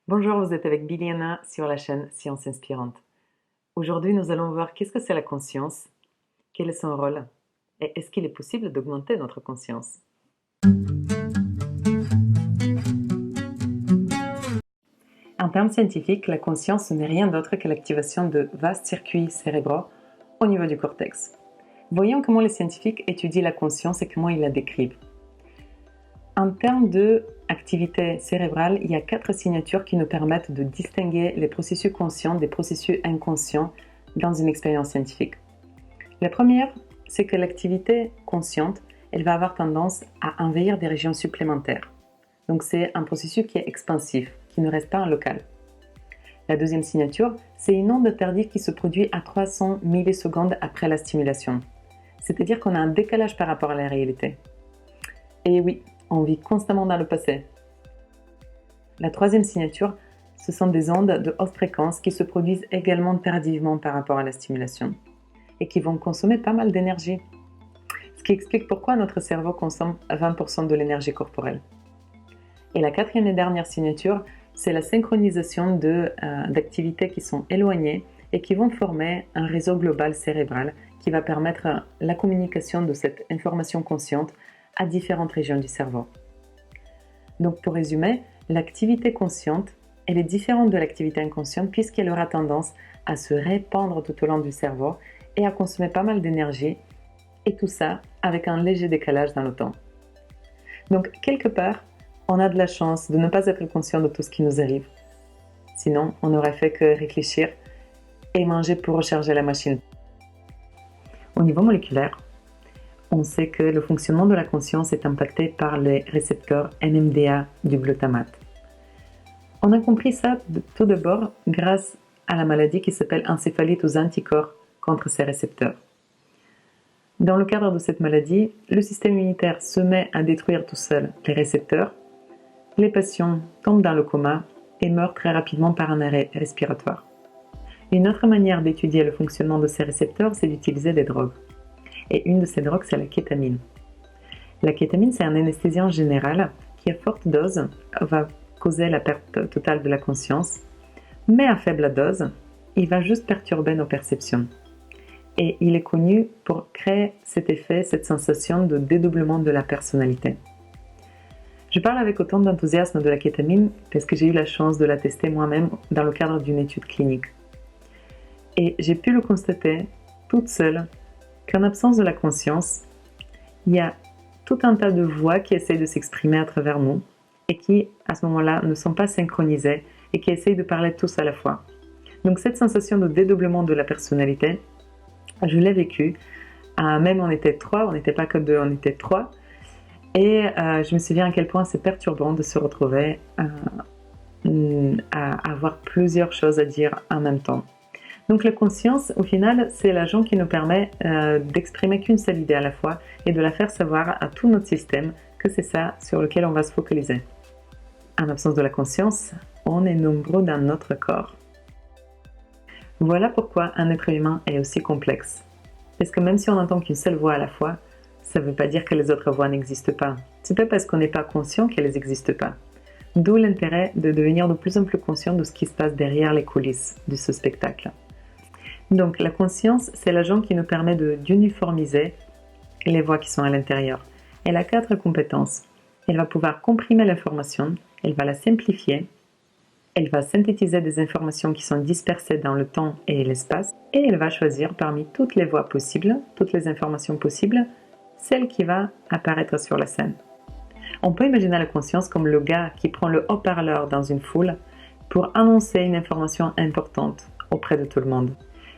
Bonjour, vous êtes avec Biliana sur la chaîne Science Inspirante. Aujourd'hui, nous allons voir qu'est-ce que c'est la conscience, quel est son rôle et est-ce qu'il est possible d'augmenter notre conscience. En termes scientifiques, la conscience n'est rien d'autre que l'activation de vastes circuits cérébraux au niveau du cortex. Voyons comment les scientifiques étudient la conscience et comment ils la décrivent. En termes d'activité cérébrale, il y a 4 signatures qui nous permettent de distinguer les processus conscients des processus inconscients dans une expérience scientifique. La première, c'est que l'activité consciente, elle va avoir tendance à envahir des régions supplémentaires. Donc c'est un processus qui est expansif, qui ne reste pas en local. La deuxième signature, c'est une onde tardive qui se produit à 300 millisecondes après la stimulation. C'est-à-dire qu'on a un décalage par rapport à la réalité. Et oui, on vit constamment dans le passé. La troisième signature, ce sont des ondes de haute fréquence qui se produisent également tardivement par rapport à la stimulation et qui vont consommer pas mal d'énergie. Ce qui explique pourquoi notre cerveau consomme 20% de l'énergie corporelle. Et la quatrième et dernière signature, c'est la synchronisation d'activités qui sont éloignées et qui vont former un réseau global cérébral qui va permettre la communication de cette information consciente à différentes régions du cerveau. Donc pour résumer, l'activité consciente, elle est différente de l'activité inconsciente puisqu'elle aura tendance à se répandre tout au long du cerveau et à consommer pas mal d'énergie, et tout ça avec un léger décalage dans le temps. Donc quelque part, on a de la chance de ne pas être conscient de tout ce qui nous arrive. Sinon, on n'aurait fait que réfléchir et manger pour recharger la machine. Au niveau moléculaire, on sait que le fonctionnement de la conscience est impacté par les récepteurs NMDA du glutamate. On a compris ça tout d'abord grâce à la maladie qui s'appelle encéphalite aux anticorps contre ces récepteurs. Dans le cadre de cette maladie, le système immunitaire se met à détruire tout seul les récepteurs, les patients tombent dans le coma et meurent très rapidement par un arrêt respiratoire. Une autre manière d'étudier le fonctionnement de ces récepteurs, c'est d'utiliser des drogues. Et une de ces drogues, c'est la kétamine. La kétamine, c'est un anesthésiant général qui, à forte dose, va causer la perte totale de la conscience, mais à faible dose, il va juste perturber nos perceptions. Et il est connu pour créer cet effet, cette sensation de dédoublement de la personnalité. Je parle avec autant d'enthousiasme de la kétamine parce que j'ai eu la chance de la tester moi-même dans le cadre d'une étude clinique. Et j'ai pu le constater toute seule qu'en absence de la conscience, il y a tout un tas de voix qui essayent de s'exprimer à travers nous et qui, à ce moment-là, ne sont pas synchronisées et qui essayent de parler tous à la fois. Donc cette sensation de dédoublement de la personnalité, je l'ai vécue. Même on était 3, on n'était pas que 2, on était 3. Et je me souviens à quel point c'est perturbant de se retrouver à avoir plusieurs choses à dire en même temps. Donc la conscience, au final, c'est l'agent qui nous permet d'exprimer qu'une seule idée à la fois et de la faire savoir à tout notre système que c'est ça sur lequel on va se focaliser. En absence de la conscience, on est nombreux dans notre corps. Voilà pourquoi un être humain est aussi complexe. Parce que même si on n'entend qu'une seule voix à la fois, ça ne veut pas dire que les autres voix n'existent pas. C'est pas parce qu'on n'est pas conscient qu'elles n'existent pas. D'où l'intérêt de devenir de plus en plus conscient de ce qui se passe derrière les coulisses de ce spectacle. Donc la conscience, c'est l'agent qui nous permet d'uniformiser les voix qui sont à l'intérieur. Elle a 4 compétences. Elle va pouvoir comprimer l'information, elle va la simplifier, elle va synthétiser des informations qui sont dispersées dans le temps et l'espace, et elle va choisir parmi toutes les voix possibles, toutes les informations possibles, celle qui va apparaître sur la scène. On peut imaginer la conscience comme le gars qui prend le haut-parleur dans une foule pour annoncer une information importante auprès de tout le monde.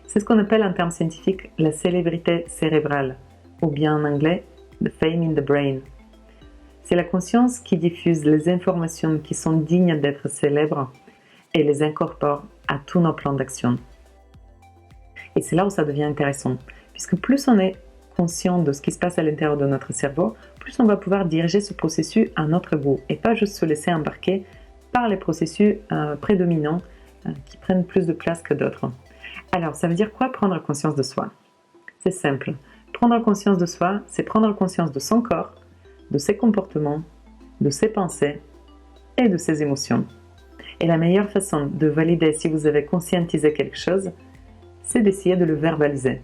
C'est ce qu'on appelle en termes scientifiques la célébrité cérébrale, ou bien en anglais, the fame in the brain. C'est la conscience qui diffuse les informations qui sont dignes d'être célèbres et les incorpore à tous nos plans d'action. Et c'est là où ça devient intéressant, puisque plus on est conscient de ce qui se passe à l'intérieur de notre cerveau, plus on va pouvoir diriger ce processus à notre goût et pas juste se laisser embarquer par les processus prédominants qui prennent plus de place que d'autres. Alors, ça veut dire quoi prendre conscience de soi? C'est simple. Prendre conscience de soi, c'est prendre conscience de son corps, de ses comportements, de ses pensées et de ses émotions. Et la meilleure façon de valider si vous avez conscientisé quelque chose, c'est d'essayer de le verbaliser.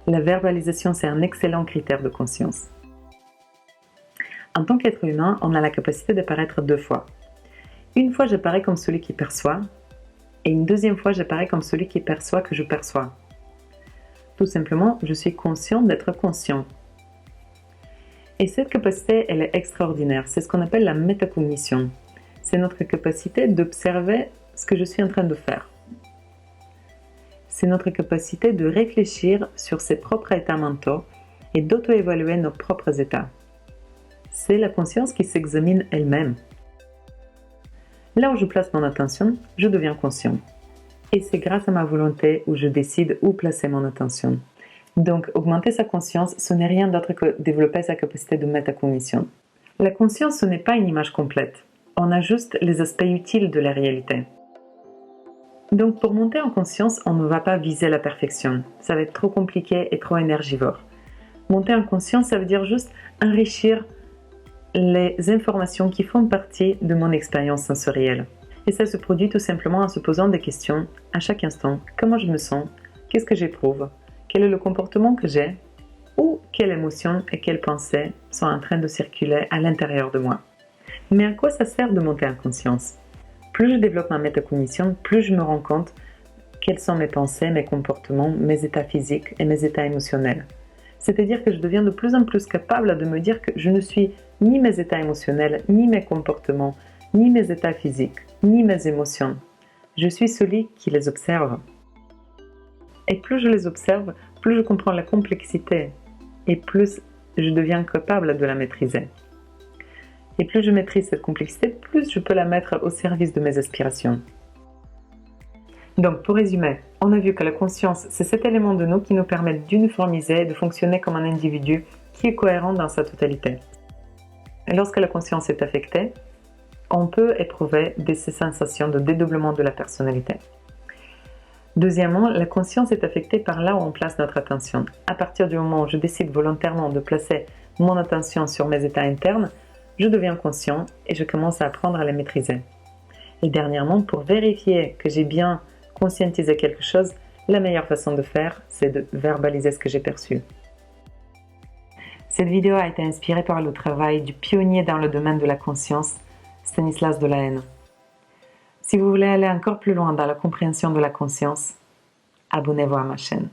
La verbalisation, c'est un excellent critère de conscience. En tant qu'être humain, on a la capacité d'apparaître deux fois. Une fois, j'apparais comme celui qui perçoit, et une deuxième fois, j'apparais comme celui qui perçoit que je perçois. Tout simplement, je suis conscient d'être conscient. Et cette capacité, elle est extraordinaire. C'est ce qu'on appelle la métacognition. C'est notre capacité d'observer ce que je suis en train de faire. C'est notre capacité de réfléchir sur ses propres états mentaux et d'auto-évaluer nos propres états. C'est la conscience qui s'examine elle-même. Là où je place mon attention, je deviens conscient. Et c'est grâce à ma volonté où je décide où placer mon attention. Donc, augmenter sa conscience, ce n'est rien d'autre que développer sa capacité de métacognition. La conscience, ce n'est pas une image complète. On a juste les aspects utiles de la réalité. Donc, pour monter en conscience, on ne va pas viser la perfection. Ça va être trop compliqué et trop énergivore. Monter en conscience, ça veut dire juste enrichir les informations qui font partie de mon expérience sensorielle. Et ça se produit tout simplement en se posant des questions à chaque instant. Comment je me sens? Qu'est-ce que j'éprouve? Quel est le comportement que j'ai? Ou quelles émotions et quelles pensées sont en train de circuler à l'intérieur de moi? Mais à quoi ça sert de monter en conscience? Plus je développe ma métacognition, plus je me rends compte quelles sont mes pensées, mes comportements, mes états physiques et mes états émotionnels. C'est-à-dire que je deviens de plus en plus capable de me dire que je ne suis ni mes états émotionnels, ni mes comportements, ni mes états physiques, ni mes émotions. Je suis celui qui les observe. Et plus je les observe, plus je comprends la complexité et plus je deviens capable de la maîtriser. Et plus je maîtrise cette complexité, plus je peux la mettre au service de mes aspirations. Donc, pour résumer, on a vu que la conscience, c'est cet élément de nous qui nous permet d'uniformiser et de fonctionner comme un individu qui est cohérent dans sa totalité. Et lorsque la conscience est affectée, on peut éprouver ces sensations de dédoublement de la personnalité. Deuxièmement, la conscience est affectée par là où on place notre attention. À partir du moment où je décide volontairement de placer mon attention sur mes états internes, je deviens conscient et je commence à apprendre à les maîtriser. Et dernièrement, pour vérifier que j'ai bien conscientisé quelque chose, la meilleure façon de faire, c'est de verbaliser ce que j'ai perçu. Cette vidéo a été inspirée par le travail du pionnier dans le domaine de la conscience, Stanislas Dehaene. Si vous voulez aller encore plus loin dans la compréhension de la conscience, abonnez-vous à ma chaîne.